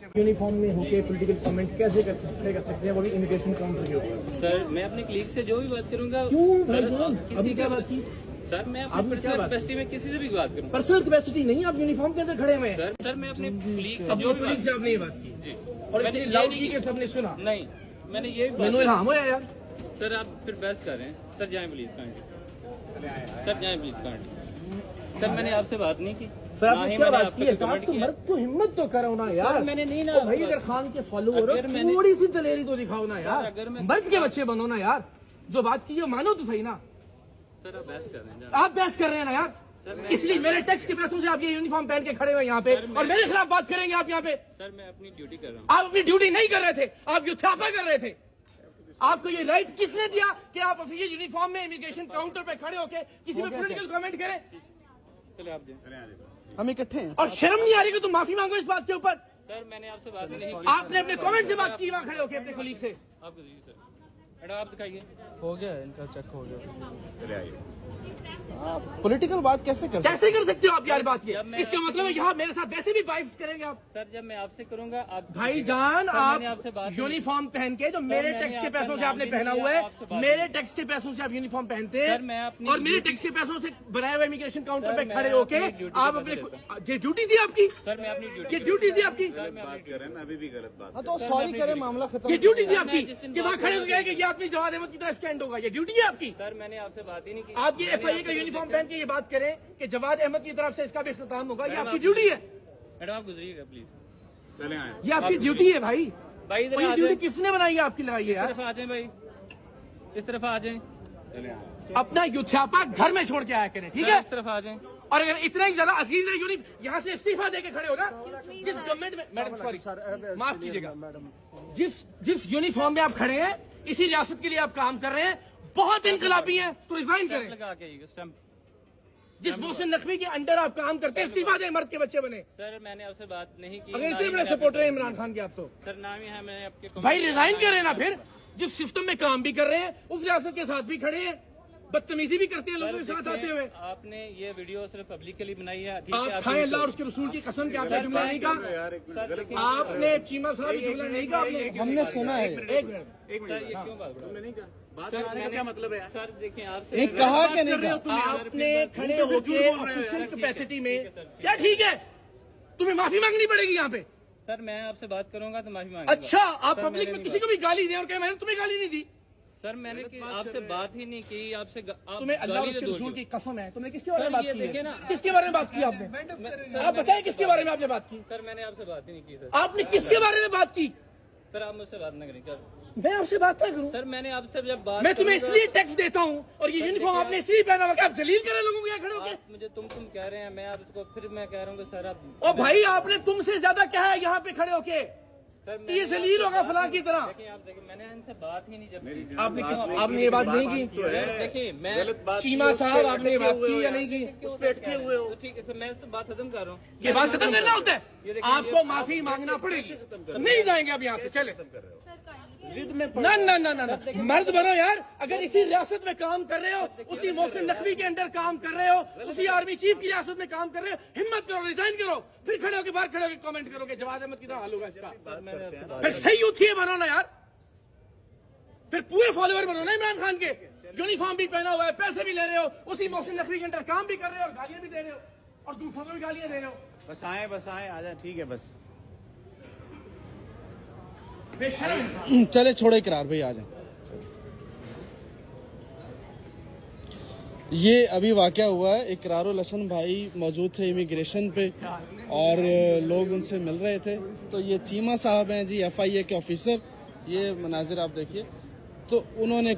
बच्चे यूनिफॉर्म में होके पॉलिटिकल कमेंट कैसे कर सकते हैं, वो भी इमिग्रेशन काउंटर के ऊपर। सर मैं अपने कलीग से जो भी बात करूंगा, क्यों भाईजान अभी क्या बात की? सर मैं अपनी पर्सनल कैपेसिटी में किसी से भी बात करूँ। पर्सनल कैपेसिटी नहीं, आप यूनिफॉर्म के अंदर खड़े हुए हैं। सर मैं अपने कलीग से जो भी से आपने ये बात की जी, और मैंने लाउडली के सबने सुना, नहीं मैंने ये भी मैंने इल्हाम होया यार। सर आप फिर बहस कर रहे हैं। सर जाएं प्लीज कांटी, सर जाएं प्लीज कांटी। सर मैंने आपसे बात नहीं की। सर आपने क्या बात की है? तो मर्द को हिम्मत तो करो ना यार। मैंने नहीं ना भाई, अगर खान के फॉलोअर हो थोड़ी सी दलेरी तो दिखाओ ना यार, मर्द के बच्चे बनो ना यार। जो बात की है मानो तो सही ना। सर आप बहस कर रहे हैं, आप बहस कर रहे हैं ना यार, इसलिए मेरे टैक्स के पैसों से आप ये यूनिफॉर्म पहन के खड़े हुए यहाँ पे और मेरे खिलाफ बात करेंगे आप यहाँ पे। सर मैं अपनी ड्यूटी कर रहा हूँ। आप अपनी ड्यूटी नहीं कर रहे थे, आप युद्धापा कर रहे थे। आपको ये राइट किसने दिया कि आप ऑफिशियल यूनिफॉर्म में इमिग्रेशन काउंटर पे खड़े होके किसी पे पॉलिटिकल कमेंट करें? चले आप जाएं। हम इकट्ठे हैं और शर्म नहीं आ रही कि तुम माफी मांगो इस बात के ऊपर? सर मैंने आपसे बात नहीं की। आपने अपने कमेंट से बात की वहाँ खड़े होके अपने कलीग से। आप बताइए सर, मैडम आप दिखाइए। हो गया इनका चेक हो गया। पॉलिटिकल बात कैसे कर सकते हो आप यार? बात ये इसका मतलब है यहाँ मेरे साथ वैसे भी बाइस करेंगे आप। सर जब मैं आपसे करूंगा आप भाईजान, आप यूनिफॉर्म पहन के जो मेरे टैक्स के पैसों से आपने पहना हुआ है, मेरे टैक्स के पैसों से आप यूनिफॉर्म पहनते हैं और मेरे टैक्स के पैसों से बनाए हुए इमिग्रेशन काउंटर पे खड़े होके आप अपने ये ड्यूटी थी आपकी। सर मैं अपनी ड्यूटी, ये ड्यूटी थी आपकी। अभी भी गलत बात। हाँ तो सॉरी करें, मामला खत्म। ये ड्यूटी थी आपकी कि वहाँ खड़े हो गए कि ये आदमी जवाद अहमद की तरह स्टैंड होगा। ये ड्यूटी है आपकी। सर मैंने आपसे बात ही नहीं की। आप ये FIA का यूनिफॉर्म पहन के ये बात करें कि जवाद अहमद की तरफ से इसका भी इख्तिताम होगा, ये आपकी ड्यूटी है। मैडम आप गुजरिएगा प्लीज। चले आए। ये आपकी ड्यूटी है भाई। भाई इधर ये आ ड्यूटी जाएं। किसने बनाई है आपकी लगाई है इस यार? तरफ आ जाएं भाई, इस तरफ आ जाएं। चले आए। अपना युद्धापा घर में छोड़ के आया करें, ठीक सर, है? इस तरफ आ जाएं। और अगर इतना ही ज्यादा अजीज है यूनिफ यहाँ से इस्तीफा देके खड़े हो ना, जिस गवर्नमेंट में, मैडम सॉरी माफ कीजिएगा, जिस यूनिफॉर्म में आप खड़े हैं, इसी रियासत के लिए आप काम कर रहे हैं, बहुत इनकलाबी हैं, तो रिजाइन करें। लगा के आइएगा स्टैम्प। जिस मोहसिन नकवी के अंडर आप काम करते हैं, इस्तीफा दें, मर्द के बच्चे बने। सर मैंने आपसे बात नहीं की। अगर इतने बड़े सपोर्टर हैं इमरान खान के आप तो सर नाम ही है, मैंने आपके भाई रिजाइन करें ना। फिर जिस सिस्टम में काम भी कर रहे हैं, उस रियासत के साथ भी खड़े हैं, बदतमीजी भी करते हैं लोगों के साथ आते हुए। आपने ये वीडियो सिर्फ पब्लिकली बनाई है। आप खाएं अल्लाह और उसके रसूल की कसम कि आपने जुमला नहीं कहा। आपने चीमा साहब ये जुमला नहीं कहा आपने। हमने सुना है। एक मिनट, सर ये क्यों बात तुमने नहीं कहा। बात करने का क्या मतलब है यार? सर देखिए आपसे नहीं कहा कि नहीं कहा? आपने खड़े होके ऑफिशियल कैपेसिटी में क्या ठीक है, तुम्हें माफी मांगनी पड़ेगी यहाँ पे। सर मैं आपसे बात करूंगा तो माफी मांगूंगा। अच्छा, आप पब्लिक में किसी को भी गाली दें और कहें मैंने तुम्हें गाली नहीं दी। सर मैंने आपसे बात ही नहीं की। आपसे तुम्हें अल्लाह और उसके रसूल की कसम है, तुमने किसके बारे में सर, बात ये की है? देखें ना। किसके बारे में बात की आपने? आप बताएं किसके बारे में आपने बात की? सर मैंने आपसे बात ही नहीं की। सर आपने किसके बारे में बात की? सर आप मुझसे बात ना करें। क्या मैं आपसे बात ना करूं? सर मैंने आपसे जब बात मैं तुम्हें इसलिए टैक्स देता हूं और ये यूनिफॉर्म आपने इसलिए पहना हुआ कि आप जलील करें लोगों को यहाँ खड़े होके। आप मुझे तुम कह रहे हैं, मैं आपको फिर मैं कह रहा हूँ कि सर आप ओ भाई, आपने तुमसे ज्यादा क्या है यहाँ पे खड़े होके? सर ये जलील होगा फलां की तरह। देखिए आप देखिए मैंने इनसे बात ही नहीं जब आपने ये बात नहीं की? देखिए मैं गलत बात चीमा साहब, आपने ये बात की या नहीं की? उस पे अटके हुए हो। तो ठीक है सर, मैं तो बात खत्म कर रहा हूँ। ये बात खत्म करना होता है, आपको माफी मांगना पड़ेगी। नहीं जाएंगे अब यहाँ से, चले। ना ना ना ना ना, मर्द बनो यार। अगर इसी रियासत में काम कर रहे हो, उसी मोहसिन नकवी के अंडर काम कर रहे हो, उसी आर्मी चीफ की रियासत में काम कर रहे हो, हिम्मत करो, रिजाइन करो, फिर खड़े होकर बाहर खड़े होकर कमेंट करोगे जवाद अहमद कितना हाल होगा इसका। फिर सही यूथी बनो ना यार, फिर पूरे फॉलोअर बनो ना इमरान खान के। यूनिफॉर्म भी पहना हुआ है, पैसे भी ले रहे हो, उसी मोहसिन नकवी के अंडर काम भी कर रहे हो और गालियां भी दे रहे हो और दूसरों को भी गालियां दे रहे हो। बस आए आ जाए, ठीक है बस। बेशर्म। चले छोड़े इकरार भाई, आ जाए। ये अभी वाकया हुआ है, इकरारुल हसन भाई मौजूद थे इमिग्रेशन पे और लोग उनसे मिल रहे थे। तो ये चीमा साहब हैं जी, FIA के ऑफिसर। ये मनाजिर आप देखिए। तो उन्होंने